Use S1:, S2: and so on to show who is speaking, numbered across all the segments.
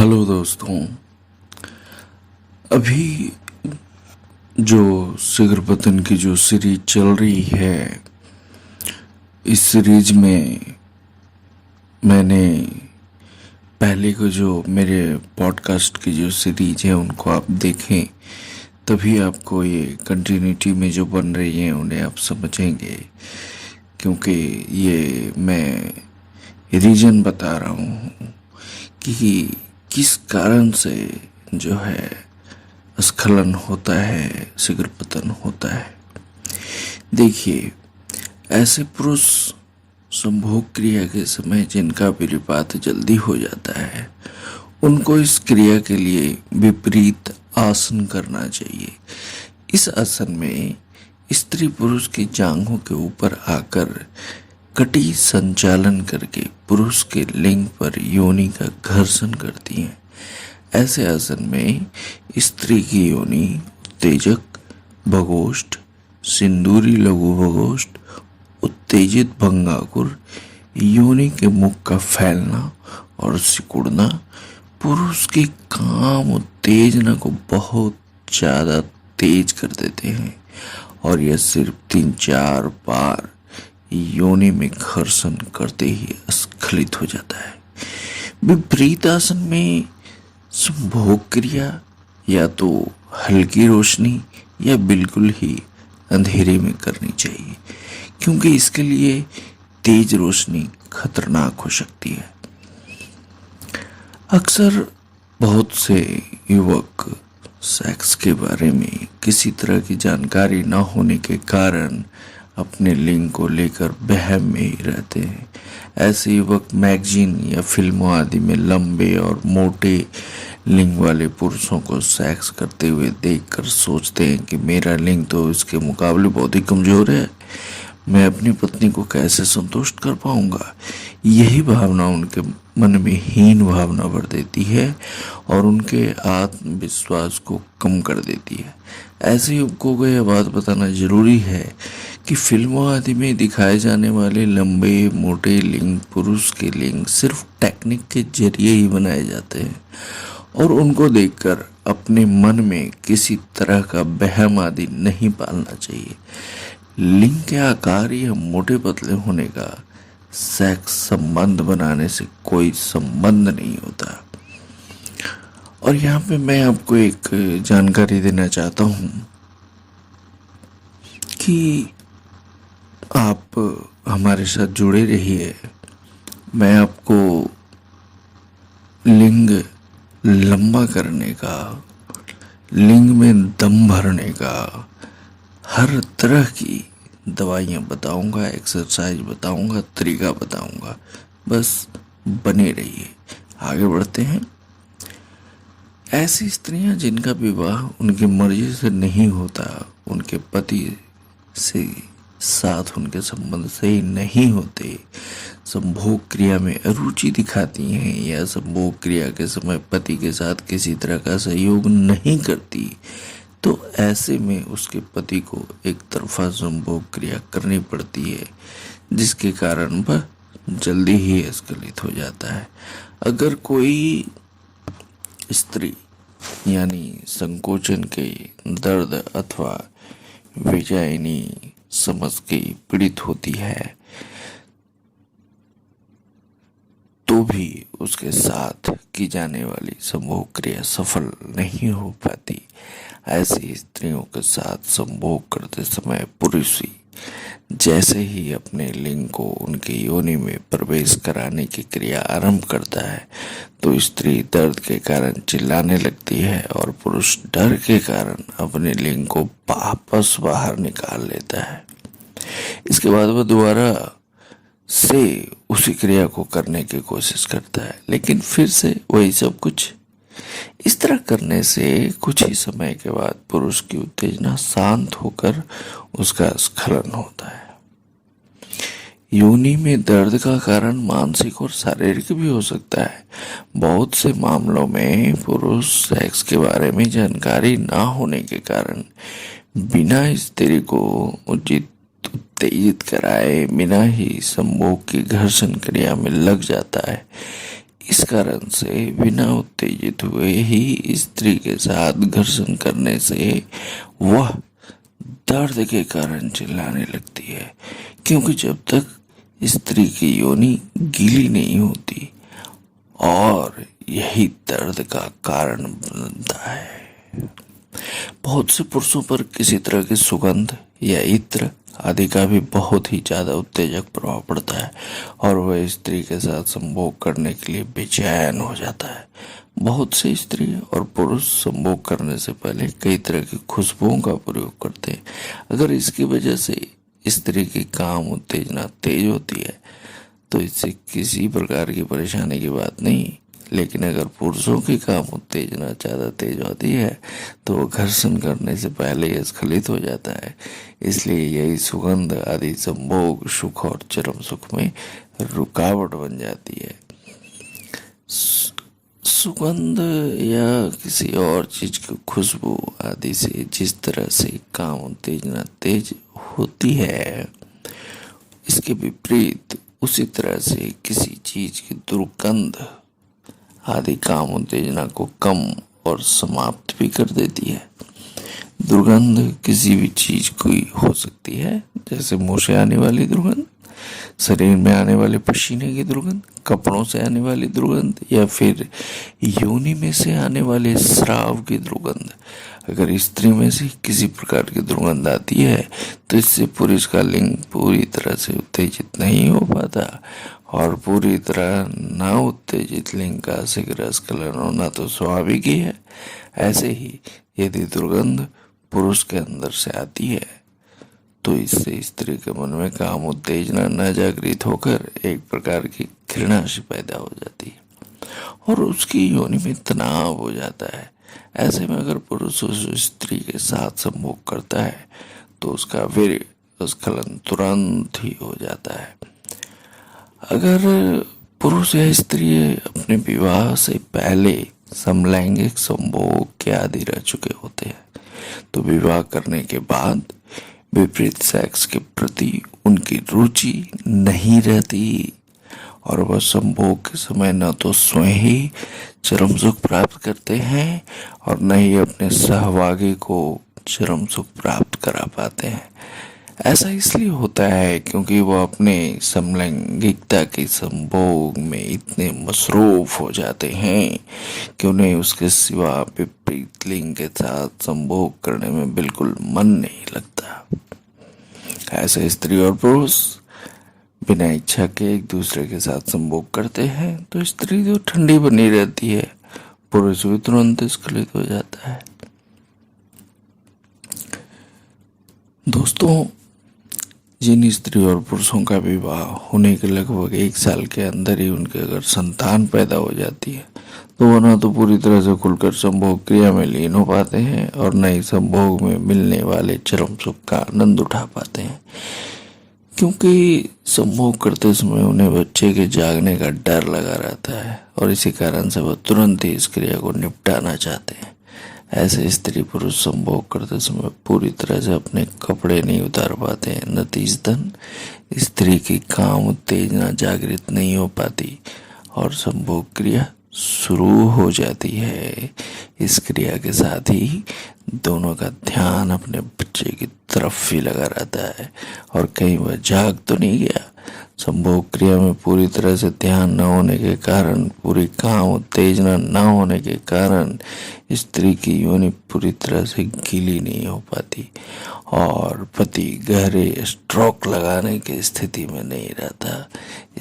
S1: Hello दोस्तों। अभी जो शिखर पतन की जो सीरीज चल रही है, इस सीरीज में मैंने पहले को जो मेरे पॉडकास्ट की जो सीरीज है उनको आप देखें, तभी आपको ये कंटिन्यूटी में जो बन रही है उन्हें आप समझेंगे। क्योंकि ये मैं रीजन बता रहा हूँ कि किस कारण से जो है स्खलन होता है, शिखर पतन होता है। देखिए, ऐसे पुरुष संभोग क्रिया के समय जिनका विपात जल्दी हो जाता है, उनको इस क्रिया के लिए विपरीत आसन करना चाहिए। इस आसन में स्त्री पुरुष की जांघों के ऊपर आकर कटी संचालन करके पुरुष के लिंग पर योनि का घर्षण करती हैं। ऐसे आसन में स्त्री की योनि उत्तेजक भगोष्ठ, सिंदूरी लघु भगोष्ठ, उत्तेजित भंगाकुर, योनि के मुख का फैलना और सिकुड़ना पुरुष की काम उत्तेजना को बहुत ज़्यादा तेज कर देते हैं और यह सिर्फ 3-4 बार योनि में घर्षण करते ही स्खलित हो जाता है। विपरीत आसन में संभोग क्रिया या तो हल्की रोशनी या बिल्कुल ही अंधेरे में करनी चाहिए, क्योंकि इसके लिए तेज रोशनी खतरनाक हो सकती है। अक्सर बहुत से युवक सेक्स के बारे में किसी तरह की जानकारी न होने के कारण अपने लिंग को लेकर वहम में ही रहते हैं। ऐसे युवक मैगजीन या फिल्मों आदि में लंबे और मोटे लिंग वाले पुरुषों को सेक्स करते हुए देखकर सोचते हैं कि मेरा लिंग तो इसके मुकाबले बहुत ही कमज़ोर है, मैं अपनी पत्नी को कैसे संतुष्ट कर पाऊंगा। यही भावना उनके मन में हीन भावना भर देती है और उनके आत्मविश्वास को कम कर देती है। ऐसे युवकों को यह बात बताना जरूरी है कि फिल्मों आदि में दिखाए जाने वाले लंबे मोटे लिंग पुरुष के लिंग सिर्फ टेक्निक के जरिए ही बनाए जाते हैं और उनको देखकर अपने मन में किसी तरह का वहम आदि नहीं पालना चाहिए। लिंग के आकार या मोटे पतले होने का सेक्स संबंध बनाने से कोई संबंध नहीं होता। और यहाँ पे मैं आपको एक जानकारी देना चाहता हूँ कि आप हमारे साथ जुड़े रहिए। मैं आपको लिंग लंबा करने का, लिंग में दम भरने का हर तरह की दवाइयाँ बताऊंगा, एक्सरसाइज बताऊंगा, तरीका बताऊंगा। बस बने रहिए। आगे बढ़ते हैं। ऐसी स्त्रियां जिनका विवाह उनकी मर्जी से नहीं होता, उनके पति से साथ उनके संबंध सही नहीं होते, संभोग क्रिया में अरुचि दिखाती हैं या संभोग क्रिया के समय पति के साथ किसी तरह का सहयोग नहीं करती, तो ऐसे में उसके पति को एक तरफा संभोग क्रिया करनी पड़ती है, जिसके कारण वह जल्दी ही स्खलित हो जाता है। अगर कोई स्त्री यानी संकोचन के दर्द अथवा विजाइनी समझ के पीड़ित होती है तो भी उसके साथ की जाने वाली संभोग क्रिया सफल नहीं हो पाती। ऐसी स्त्रियों के साथ संभोग करते समय पुरुष जैसे ही अपने लिंग को उनके योनि में प्रवेश कराने की क्रिया आरंभ करता है तो स्त्री दर्द के कारण चिल्लाने लगती है और पुरुष डर के कारण अपने लिंग को वापस बाहर निकाल लेता है। इसके बाद वह दोबारा से उसी क्रिया को करने की कोशिश करता है, लेकिन फिर से वही सब कुछ। इस तरह करने से कुछ ही समय के बाद पुरुष की उत्तेजना शांत होकर उसका स्खलन होता है। योनि में दर्द का कारण मानसिक और शारीरिक भी हो सकता है। बहुत से मामलों में पुरुष सेक्स के बारे में जानकारी ना होने के कारण बिना स्त्री को उत्तेजित कराए बिना ही संभोग की घर्षण क्रिया में लग जाता है। इस कारण से बिना उत्तेजित हुए ही स्त्री के साथ घर्षण करने से वह दर्द के कारण चिल्लाने लगती है, क्योंकि जब तक स्त्री की योनि गीली नहीं होती, और यही दर्द का कारण बनता है। बहुत से पुरुषों पर किसी तरह की सुगंध या इत्र आदि का भी बहुत ही ज़्यादा उत्तेजक प्रभाव पड़ता है और वह स्त्री के साथ संभोग करने के लिए बेचैन हो जाता है। बहुत से स्त्री और पुरुष संभोग करने से पहले कई तरह की खुशबुओं का प्रयोग करते हैं। अगर इसकी वजह से स्त्री की काम उत्तेजना तेज होती है तो इससे किसी प्रकार की परेशानी की बात नहीं, लेकिन अगर पुरुषों की काम उत्तेजना ज़्यादा तेज होती है तो वो घर्षण करने से पहले ही स्खलित हो जाता है। इसलिए यही सुगंध आदि संभोग सुख और चरम सुख में रुकावट बन जाती है। सुगंध या किसी और चीज की खुशबू आदि से जिस तरह से काम उत्तेजना तेज होती है, इसके विपरीत उसी तरह से किसी चीज की दुर्गंध आदि काम उत्तेजना को कम और समाप्त भी कर देती है। दुर्गंध किसी भी चीज की हो सकती है, जैसे मुंह से आने वाली दुर्गंध, शरीर में आने वाले पसीने की दुर्गंध, कपड़ों से आने वाली दुर्गंध, या फिर योनि में से आने वाले स्राव की दुर्गंध। अगर स्त्री में से किसी प्रकार की दुर्गंध आती है तो इससे पुरुष का लिंग पूरी तरह से उत्तेजित नहीं हो पाता, और पूरी तरह न उत्तेजित लिंग का शीघ्र स्खलन होना तो स्वाभाविक ही है। ऐसे ही यदि दुर्गंध पुरुष के अंदर से आती है तो इससे स्त्री के मन में काम उत्तेजना न जागृत होकर एक प्रकार की घृणा सी पैदा हो जाती है और उसकी योनि में तनाव हो जाता है। ऐसे में अगर पुरुष उस स्त्री के साथ संभोग करता है तो उसका वीर्य स्खलन तुरंत ही हो जाता है। अगर पुरुष या स्त्री अपने विवाह से पहले समलैंगिक संभोग के आदि रह चुके होते हैं तो विवाह करने के बाद विपरीत सेक्स के प्रति उनकी रुचि नहीं रहती और वह संभोग के समय न तो स्वयं ही चरम सुख प्राप्त करते हैं और न ही अपने सहभागी को चरम सुख प्राप्त करा पाते हैं। ऐसा इसलिए होता है क्योंकि वह अपने समलैंगिकता के संभोग में इतने मसरूफ हो जाते हैं कि उन्हें उसके सिवा विपरीत लिंग के साथ संभोग करने में बिल्कुल मन नहीं लगता। ऐसे स्त्री और पुरुष बिना इच्छा के एक दूसरे के साथ संभोग करते हैं तो स्त्री जो ठंडी बनी रहती है, पुरुष भी तुरंत स्खलित हो जाता है। दोस्तों, जिन स्त्री और पुरुषों का विवाह होने के लगभग 1 साल के अंदर ही उनके अगर संतान पैदा हो जाती है तो वह न तो पूरी तरह से खुलकर संभोग क्रिया में लीन हो पाते हैं और न ही संभोग में मिलने वाले चरम सुख का आनंद उठा पाते हैं, क्योंकि संभोग करते समय उन्हें बच्चे के जागने का डर लगा रहता है और इसी कारण से वह तुरंत ही इस क्रिया को निपटाना चाहते हैं। ऐसे स्त्री पुरुष संभोग करते समय पूरी तरह से अपने कपड़े नहीं उतार पाते हैं। नतीजतन स्त्री की काम उत्तेजना जागृत नहीं हो पाती और संभोग क्रिया शुरू हो जाती है। इस क्रिया के साथ ही दोनों का ध्यान अपने बच्चे की तरफ ही लगा रहता है और कहीं वह जाग तो नहीं गया। संभोग क्रिया में पूरी तरह से ध्यान न होने के कारण, पूरी काम उत्तेजना न होने के कारण स्त्री की योनि पूरी तरह से गीली नहीं हो पाती और पति गहरे स्ट्रोक लगाने की स्थिति में नहीं रहता।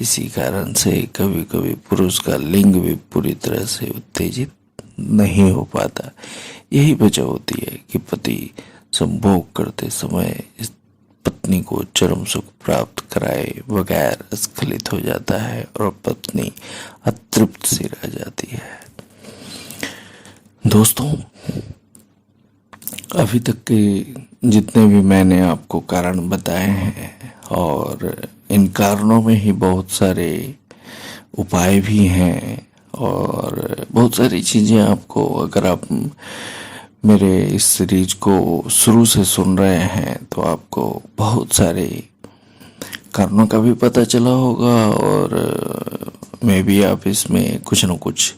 S1: इसी कारण से कभी कभी पुरुष का लिंग भी पूरी तरह से उत्तेजित नहीं हो पाता। यही वजह होती है कि पति संभोग करते समय पत्नी को चरम सुख प्राप्त कराए बगैर स्खलित हो जाता है और पत्नी अतृप्त सी रह जाती है। दोस्तों, अभी तक के जितने भी मैंने आपको कारण बताए हैं और इन कारणों में ही बहुत सारे उपाय भी हैं और बहुत सारी चीज़ें आपको, अगर आप मेरे इस सीरीज को शुरू से सुन रहे हैं तो आपको बहुत सारे कारणों का भी पता चला होगा और मे बी आप इसमें कुछ न कुछ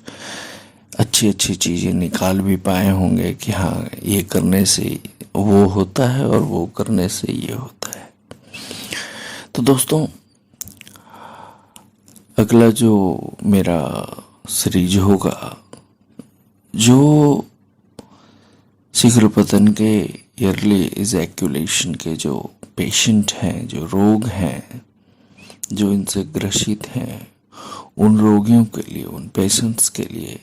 S1: अच्छी अच्छी चीज़ें निकाल भी पाए होंगे कि हाँ, ये करने से वो होता है और वो करने से ये होता है। तो दोस्तों, अगला जो मेरा सीरीज होगा, जो शीघ्र पतन के ईयरली इजैक्यूलेशन के जो पेशेंट हैं, जो रोग हैं, जो इनसे ग्रसित हैं, उन रोगियों के लिए, उन पेशेंट्स के लिए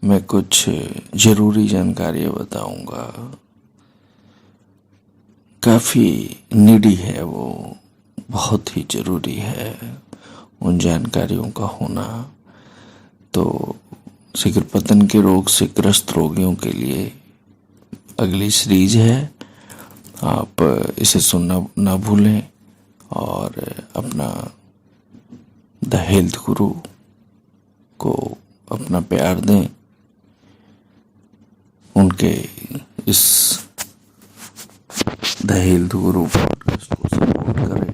S1: मैं कुछ ज़रूरी जानकारियाँ बताऊंगा। काफ़ी नीडी है वो, बहुत ही ज़रूरी है उन जानकारियों का होना। तो शीघ्र पतन के रोग से ग्रस्त रोगियों के लिए अगली सीरीज है, आप इसे सुनना ना भूलें और अपना द हेल्थ गुरु को अपना प्यार दें, उनके इस द हेल्थ गुरु पॉडकास्ट को सपोर्ट करें।